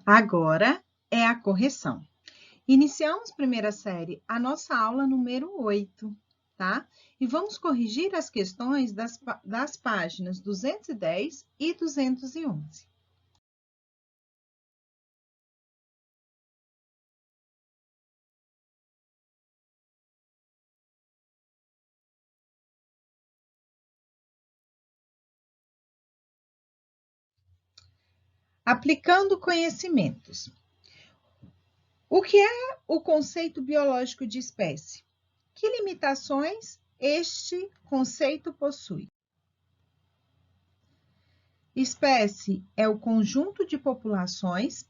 Agora é a correção. Iniciamos primeira série, a nossa aula número 8, tá? E vamos corrigir as questões das páginas 210 e 211. Aplicando conhecimentos. O que é o conceito biológico de espécie? Que limitações este conceito possui? Espécie é o conjunto de populações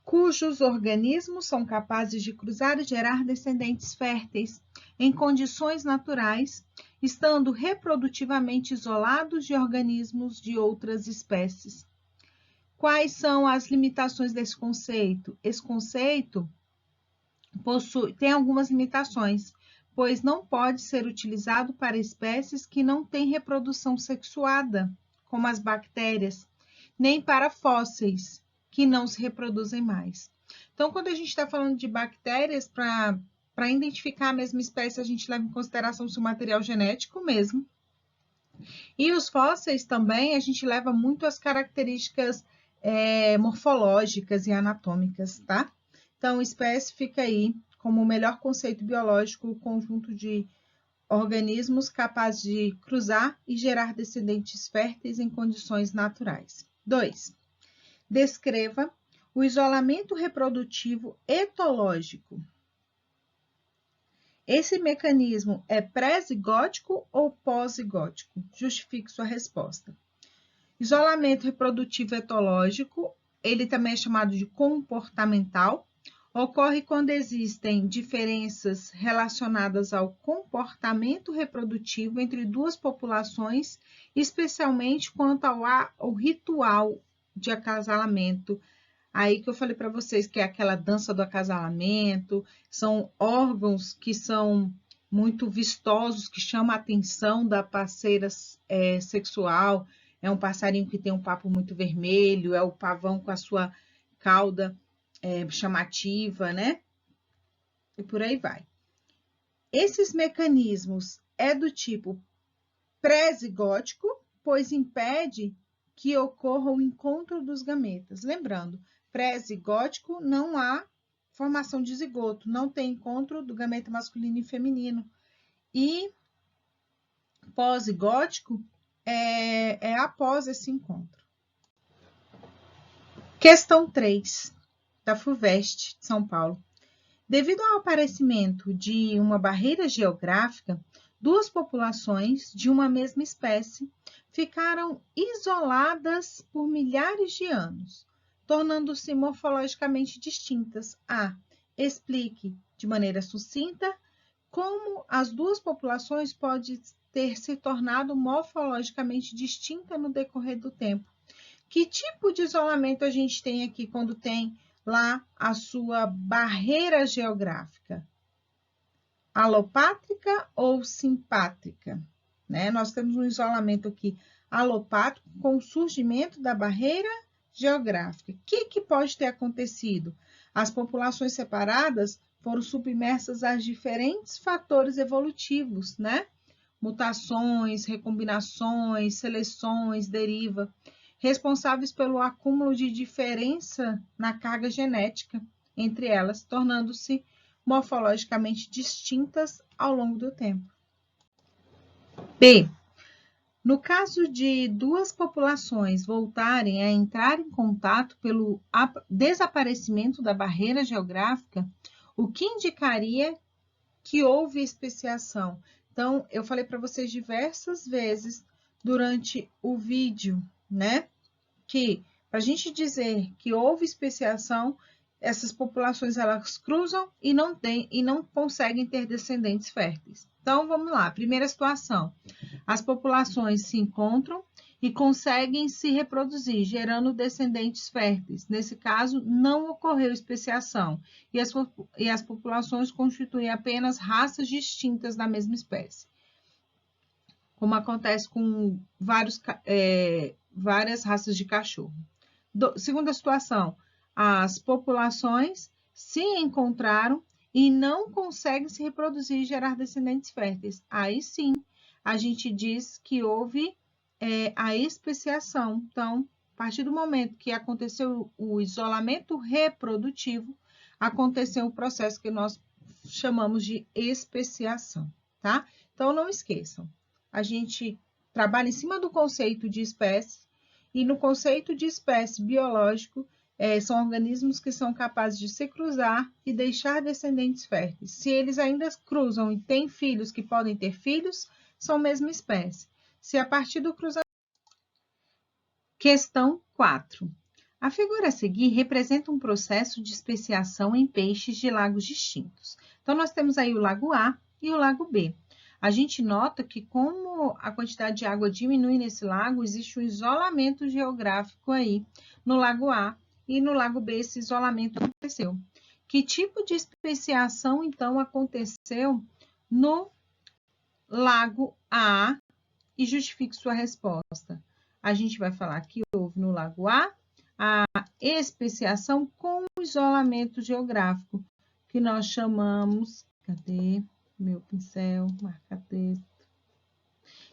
cujos organismos são capazes de cruzar e gerar descendentes férteis em condições naturais, estando reprodutivamente isolados de organismos de outras espécies. Quais são as limitações desse conceito? Esse conceito tem algumas limitações, pois não pode ser utilizado para espécies que não têm reprodução sexuada, como as bactérias, nem para fósseis, que não se reproduzem mais. Então, quando a gente está falando de bactérias, para identificar a mesma espécie, a gente leva em consideração o seu material genético mesmo. E os fósseis também, a gente leva muito as características morfológicas e anatômicas, tá? Então, espécie fica aí como o melhor conceito biológico, o conjunto de organismos capazes de cruzar e gerar descendentes férteis em condições naturais. 2. Descreva o isolamento reprodutivo etológico. Esse mecanismo é pré-zigótico ou pós-zigótico? Justifique sua resposta. Isolamento reprodutivo etológico, ele também é chamado de comportamental, ocorre quando existem diferenças relacionadas ao comportamento reprodutivo entre duas populações, especialmente quanto ao ritual de acasalamento. Aí que eu falei para vocês que é aquela dança do acasalamento, são órgãos que são muito vistosos, que chamam a atenção da parceira sexual. É um passarinho que tem um papo muito vermelho, é o pavão com a sua cauda chamativa, né? E por aí vai. Esses mecanismos é do tipo pré-zigótico, pois impede que ocorra o encontro dos gametas. Lembrando, pré-zigótico não há formação de zigoto, não tem encontro do gameta masculino e feminino. E pós-zigótico é após esse encontro. Questão 3, da FUVEST, de São Paulo. Devido ao aparecimento de uma barreira geográfica, duas populações de uma mesma espécie ficaram isoladas por milhares de anos, tornando-se morfologicamente distintas. A. Explique de maneira sucinta como as duas populações podem ter se tornado morfologicamente distintas no decorrer do tempo. Que tipo de isolamento a gente tem aqui quando tem lá a sua barreira geográfica? Alopátrica ou simpátrica? Né? Nós temos um isolamento aqui alopátrico com o surgimento da barreira geográfica. O que pode ter acontecido? As populações separadas foram submersas a diferentes fatores evolutivos, né? Mutações, recombinações, seleções, deriva, responsáveis pelo acúmulo de diferença na carga genética entre elas, tornando-se morfologicamente distintas ao longo do tempo. B. No caso de duas populações voltarem a entrar em contato pelo desaparecimento da barreira geográfica, o que indicaria que houve especiação? Então, eu falei para vocês diversas vezes durante o vídeo, né? Que para a gente dizer que houve especiação, essas populações elas cruzam e não conseguem ter descendentes férteis. Então, vamos lá. Primeira situação. As populações se encontram e conseguem se reproduzir, gerando descendentes férteis. Nesse caso, não ocorreu especiação e as populações constituem apenas raças distintas da mesma espécie, como acontece com várias raças de cachorro. Segunda situação, as populações se encontraram e não conseguem se reproduzir e gerar descendentes férteis. Aí sim, a gente diz que houve a especiação. Então, a partir do momento que aconteceu o isolamento reprodutivo, aconteceu o processo que nós chamamos de especiação, tá? Então, não esqueçam, a gente trabalha em cima do conceito de espécie, e no conceito de espécie biológico, são organismos que são capazes de se cruzar e deixar descendentes férteis. Se eles ainda cruzam e têm filhos que podem ter filhos, são mesma espécie. Se a partir do cruzamento... Questão 4. A figura a seguir representa um processo de especiação em peixes de lagos distintos. Então, nós temos aí o lago A e o lago B. A gente nota que, como a quantidade de água diminui nesse lago, existe um isolamento geográfico aí no lago A, e no lago B esse isolamento aconteceu. Que tipo de especiação, então, aconteceu no lago A? E justifique sua resposta. A gente vai falar que houve no lago A especiação com isolamento geográfico, que nós chamamos... Cadê meu pincel? Marca-texto.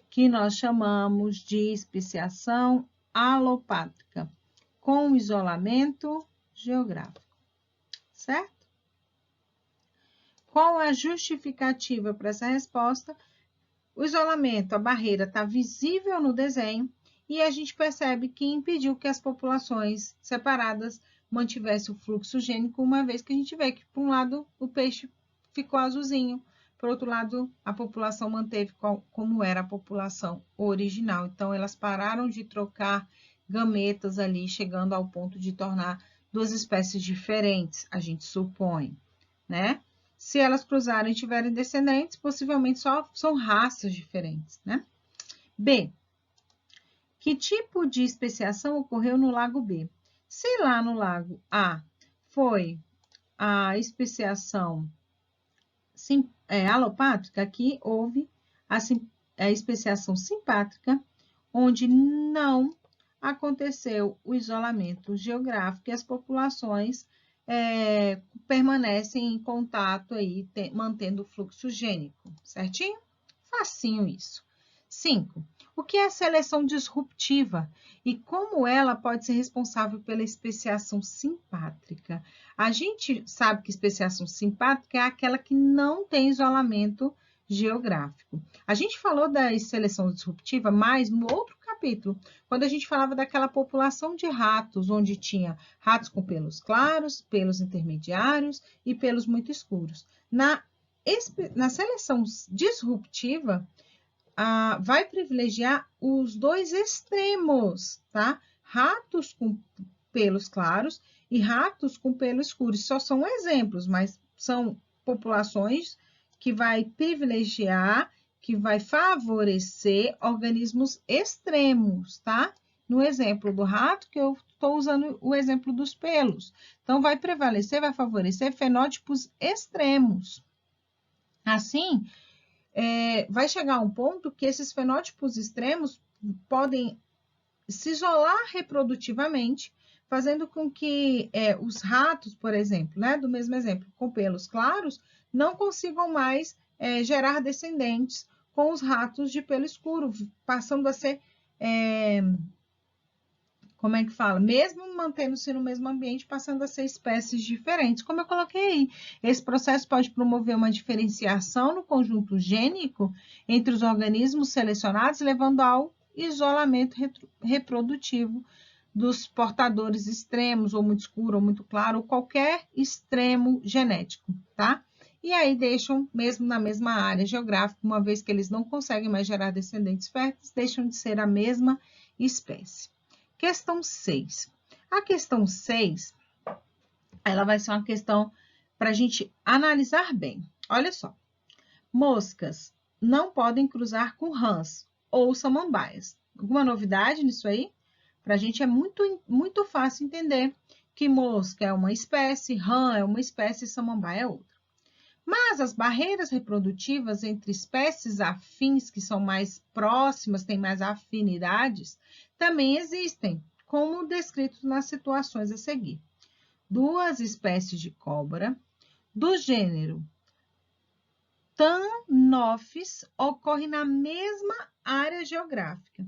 Que nós chamamos de especiação alopátrica, com isolamento geográfico, certo? Qual a justificativa para essa resposta? O isolamento, a barreira está visível no desenho e a gente percebe que impediu que as populações separadas mantivessem o fluxo gênico, uma vez que a gente vê que, por um lado, o peixe ficou azulzinho, por outro lado, a população manteve como era a população original. Então, elas pararam de trocar gametas ali, chegando ao ponto de tornar duas espécies diferentes, a gente supõe, né? Se elas cruzarem e tiverem descendentes, possivelmente só são raças diferentes, né? B. Que tipo de especiação ocorreu no lago B? Se lá no lago A foi a especiação alopátrica, aqui houve a especiação simpátrica, onde não aconteceu o isolamento geográfico e as populações permanecem em contato aí, mantendo o fluxo gênico, certinho? Facinho isso. 5. O que é a seleção disruptiva e como ela pode ser responsável pela especiação simpátrica? A gente sabe que especiação simpátrica é aquela que não tem isolamento geográfico. A gente falou da seleção disruptiva mais no outro capítulo, quando a gente falava daquela população de ratos, onde tinha ratos com pelos claros, pelos intermediários e pelos muito escuros. Na seleção disruptiva, vai privilegiar os dois extremos, tá? Ratos com pelos claros e ratos com pelo escuro. Só são exemplos, mas são populações que vai privilegiar, que vai favorecer organismos extremos, tá? No exemplo do rato, que eu estou usando o exemplo dos pelos. Então, vai prevalecer, vai favorecer fenótipos extremos. Assim, vai chegar um ponto que esses fenótipos extremos podem se isolar reprodutivamente, fazendo com que os ratos, por exemplo, né, do mesmo exemplo, com pelos claros, não consigam mais gerar descendentes com os ratos de pelo escuro, passando a ser, como é que fala? Mesmo mantendo-se no mesmo ambiente, passando a ser espécies diferentes. Como eu coloquei aí, esse processo pode promover uma diferenciação no conjunto gênico entre os organismos selecionados, levando ao isolamento reprodutivo dos portadores extremos, ou muito escuro, ou muito claro, ou qualquer extremo genético, tá? E aí deixam, mesmo na mesma área geográfica, uma vez que eles não conseguem mais gerar descendentes férteis, deixam de ser a mesma espécie. Questão 6. A questão 6, ela vai ser uma questão para a gente analisar bem. Olha só. Moscas não podem cruzar com rãs ou samambaias. Alguma novidade nisso aí? Para a gente é muito fácil entender que mosca é uma espécie, rã é uma espécie e samambaia é outra. Mas as barreiras reprodutivas entre espécies afins, que são mais próximas, têm mais afinidades, também existem, como descrito nas situações a seguir. duas espécies de cobra, do gênero Thamnophis, ocorre na mesma área geográfica,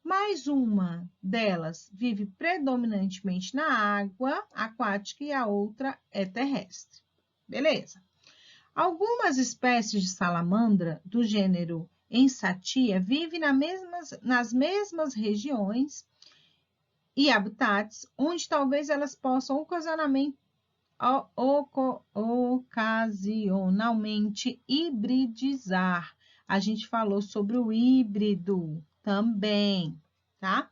mas uma delas vive predominantemente na água aquática e a outra é terrestre. Beleza. Algumas espécies de salamandra do gênero Ensatia vivem nas mesmas regiões e habitats, onde talvez elas possam ocasionalmente hibridizar. A gente falou sobre o híbrido também, tá?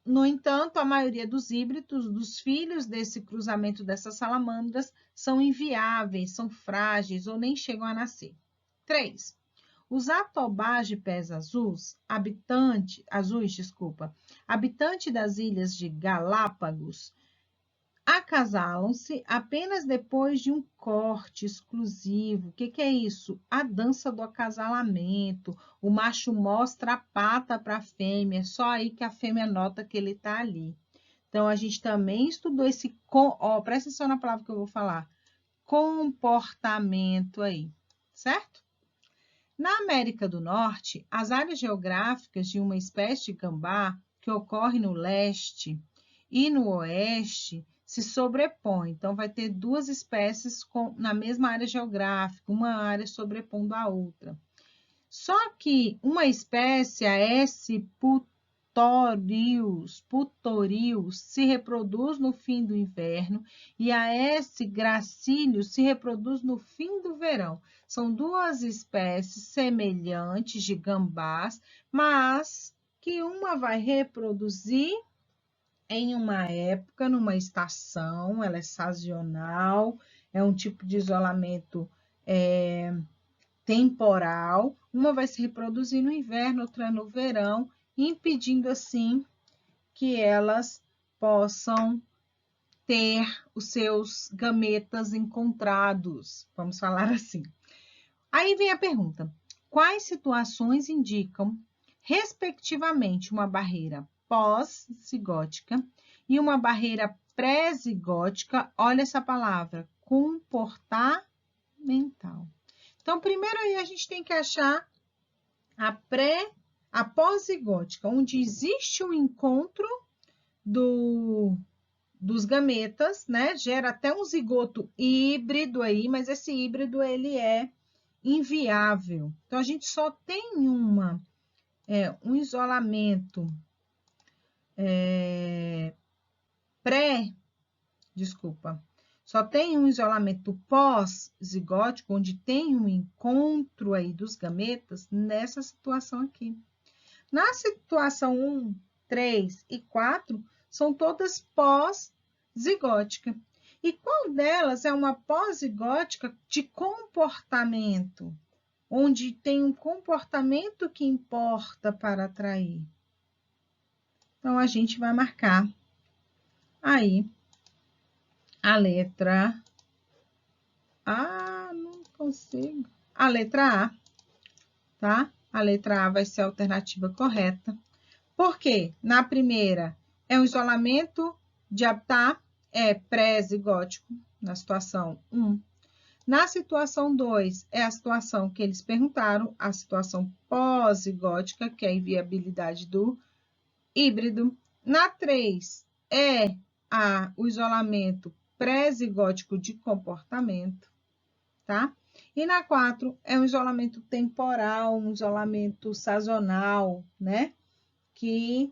No entanto, a maioria dos híbridos, dos filhos desse cruzamento dessas salamandras, são inviáveis, são frágeis ou nem chegam a nascer. 3. Os atobás de pés azuis, habitantes das ilhas de Galápagos, acasalam-se apenas depois de um corte exclusivo. O que é isso? A dança do acasalamento. O macho mostra a pata para a fêmea, só aí que a fêmea nota que ele está ali. Então, a gente também estudou esse... presta atenção na palavra que eu vou falar. Comportamento aí, certo? Na América do Norte, as áreas geográficas de uma espécie de gambá, que ocorre no leste e no oeste, se sobrepõem. Então, vai ter duas espécies na mesma área geográfica, uma área sobrepondo a outra. Só que uma espécie, a S. putorius, se reproduz no fim do inverno e a S. gracilius se reproduz no fim do verão. São duas espécies semelhantes de gambás, mas que uma vai reproduzir em uma época, numa estação, ela é sazonal, é um tipo de isolamento temporal. Uma vai se reproduzir no inverno, outra no verão, impedindo assim que elas possam ter os seus gametas encontrados, vamos falar assim. Aí vem a pergunta: quais situações indicam, respectivamente, uma barreira pós-zigótica e uma barreira pré-zigótica? Olha essa palavra, comportamental. Então, primeiro aí a gente tem que achar a pós-zigótica, onde existe um encontro dos gametas, né? Gera até um zigoto híbrido aí, mas esse híbrido ele é inviável. Então, a gente só tem um isolamento só tem um isolamento pós-zigótico, onde tem um encontro aí dos gametas nessa situação aqui. Na situação 1, 3 e 4, são todas pós-zigótica. E qual delas é uma pós-zigótica de comportamento, onde tem um comportamento que importa para atrair? Então, a gente vai marcar aí a letra A, não consigo. A letra A, tá? A letra A vai ser a alternativa correta. Por quê? Na primeira, é um isolamento de habitat, é pré-zigótico, na situação 1. Na situação 2, é a situação que eles perguntaram, a situação pós-zigótica, que é a inviabilidade do híbrido. Na 3, é o isolamento pré-zigótico de comportamento, tá? E na 4, é um isolamento temporal, um isolamento sazonal, né? Que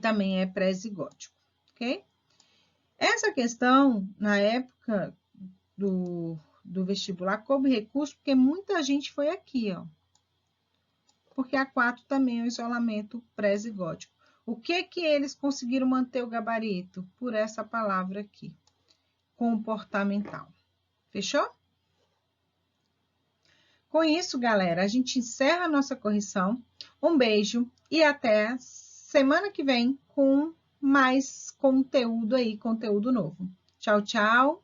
também é pré-zigótico, ok? Essa questão, na época do vestibular, coube recurso, porque muita gente foi aqui, ó. Porque a 4 também é um isolamento pré-zigótico. O que eles conseguiram manter o gabarito? Por essa palavra aqui, comportamental. Fechou? Com isso, galera, a gente encerra a nossa correção. Um beijo e até semana que vem com mais conteúdo aí, conteúdo novo. Tchau, tchau.